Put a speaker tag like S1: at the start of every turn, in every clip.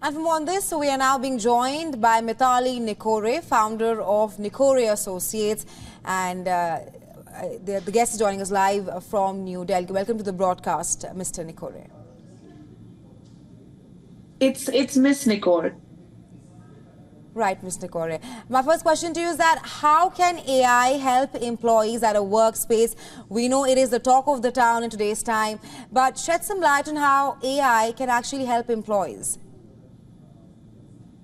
S1: And from on this, we are now being joined by Mithali Nikore, founder of Nikore Associates, and the guest is joining us live from New Delhi. Welcome to the broadcast, Mr. Nikore.
S2: It's Miss Nikore.
S1: Right, Ms. Nikore. My first question to you is that how can AI help employees at a workspace? We know it is the talk of the town in today's time, but shed some light on how AI can actually help employees.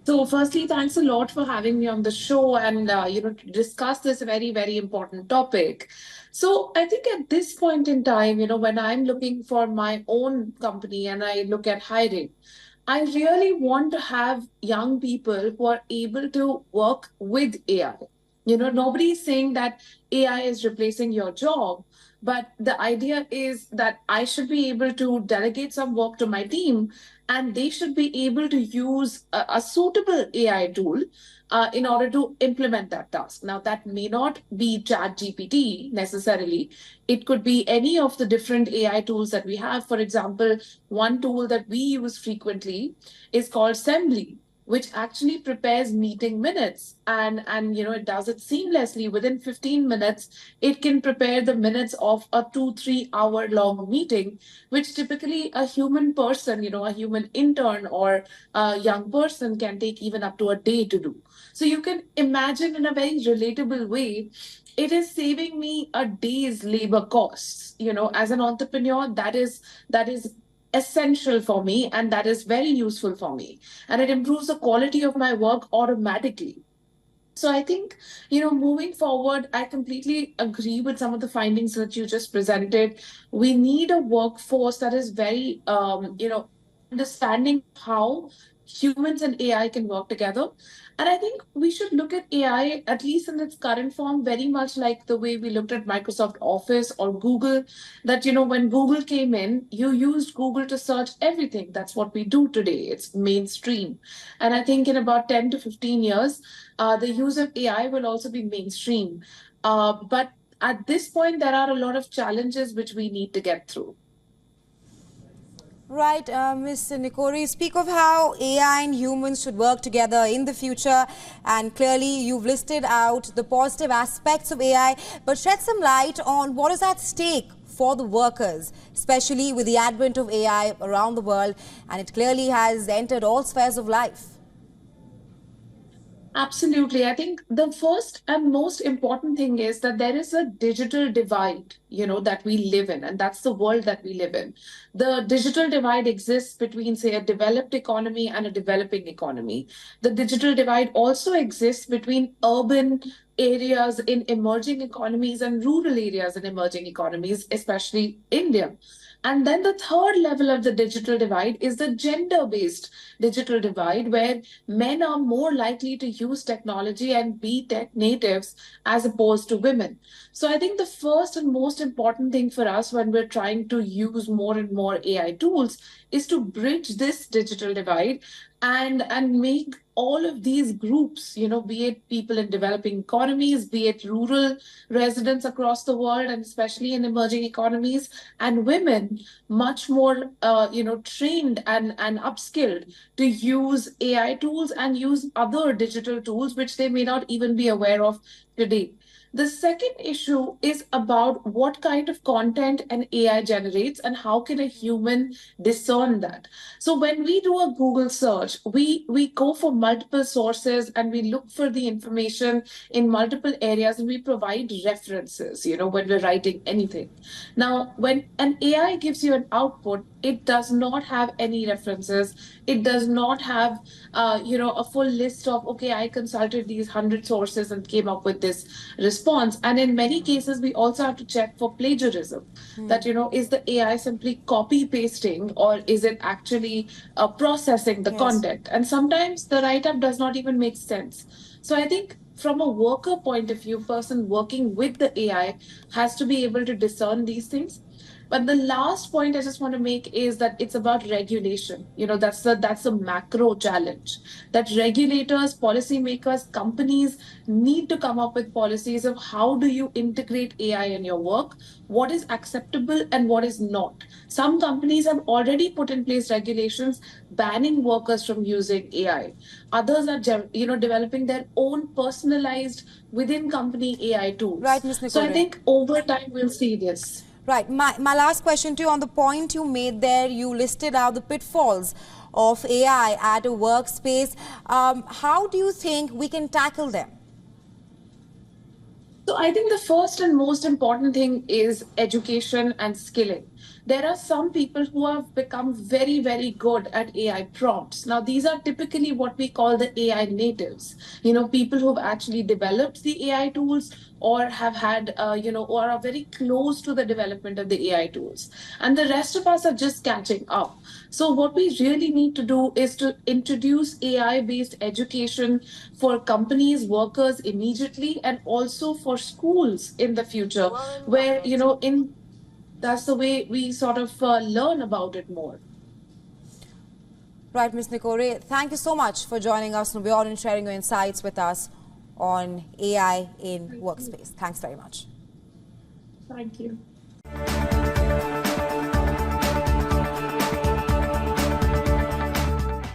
S2: So firstly, thanks a lot for having me on the show and to discuss this very important topic. So I think at this point in time, when I'm looking for my own company and I look at hiring, I really want to have young people who are able to work with AI. Nobody is saying that AI is replacing your job, but the idea is that I should be able to delegate some work to my team and they should be able to use a suitable AI tool in order to implement that task. Now, that may not be ChatGPT necessarily. It could be any of the different AI tools that we have. For example, one tool that we use frequently is called Assembly, which actually prepares meeting minutes and it does it seamlessly. Within 15 minutes it can prepare the minutes of a 2-3 hour long meeting, which typically a human person, a human intern or a young person can take even up to a day to do. So you can imagine, in a very relatable way, it is saving me a day's labor costs. As an entrepreneur, that is essential for me and that is very useful for me, and it improves the quality of my work automatically. So I think, moving forward, I completely agree with some of the findings that you just presented. We need a workforce that is very understanding how humans and AI can work together. And I think we should look at AI, at least in its current form, very much like the way we looked at Microsoft Office or Google, that, when Google came in, you used Google to search everything. That's what we do today. It's mainstream. And I think in about 10 to 15 years, the use of AI will also be mainstream. But at this point, there are a lot of challenges which we need to get through.
S1: Right, Ms. Nikore, speak of how AI and humans should work together in the future, and clearly you've listed out the positive aspects of AI, but shed some light on what is at stake for the workers, especially with the advent of AI around the world, and it clearly has entered all spheres of life.
S2: Absolutely. I think the first and most important thing is that there is a digital divide, that we live in, and that's the world that we live in. The digital divide exists between, say, a developed economy and a developing economy. The digital divide also exists between urban areas in emerging economies and rural areas in emerging economies, especially India. And then the third level of the digital divide is the gender-based digital divide, where men are more likely to use technology and be tech natives as opposed to women. So I think the first and most important thing for us when we're trying to use more and more AI tools is to bridge this digital divide and make all of these groups, be it people in developing economies, be it rural residents across the world, and especially in emerging economies, and women, much more, trained and upskilled to use AI tools and use other digital tools which they may not even be aware of today. The second issue is about what kind of content an AI generates and how can a human discern that. So when we do a Google search, we go for multiple sources and we look for the information in multiple areas and we provide references, when we're writing anything. Now, when an AI gives you an output, it does not have any references. It does not have, a full list of, okay, I consulted these 100 sources and came up with this response. And in many cases, we also have to check for plagiarism. That, is the AI simply copy pasting or is it actually processing the content? And sometimes the write-up does not even make sense. So I think from a worker point of view, person working with the AI has to be able to discern these things. But the last point I just want to make is that it's about regulation. That's the macro challenge, that regulators, policymakers, companies need to come up with policies of how do you integrate AI in your work, what is acceptable and what is not. Some companies have already put in place regulations banning workers from using AI. Others are developing their own personalized within company AI
S1: Right,
S2: tools.
S1: Ms.
S2: So I
S1: Nikore.
S2: think over time we'll see this.
S1: Right. My last question to you on the point you made there, you listed out the pitfalls of AI at a workspace. How do you think we can tackle them?
S2: So I think the first and most important thing is education and skilling. There are some people who have become very, very good at AI prompts. Now, these are typically what we call the AI natives. People who've actually developed the AI tools or have had, or are very close to the development of the AI tools. And the rest of us are just catching up. So, what we really need to do is to introduce AI based education for companies, workers immediately, and also for schools in the future, where, that's the way we sort of learn about it more.
S1: Right, Ms. Nikore, thank you so much for joining us on WION and sharing your insights with us on AI in
S2: Thank you.
S1: workspace. Thanks very much.
S2: Thank you.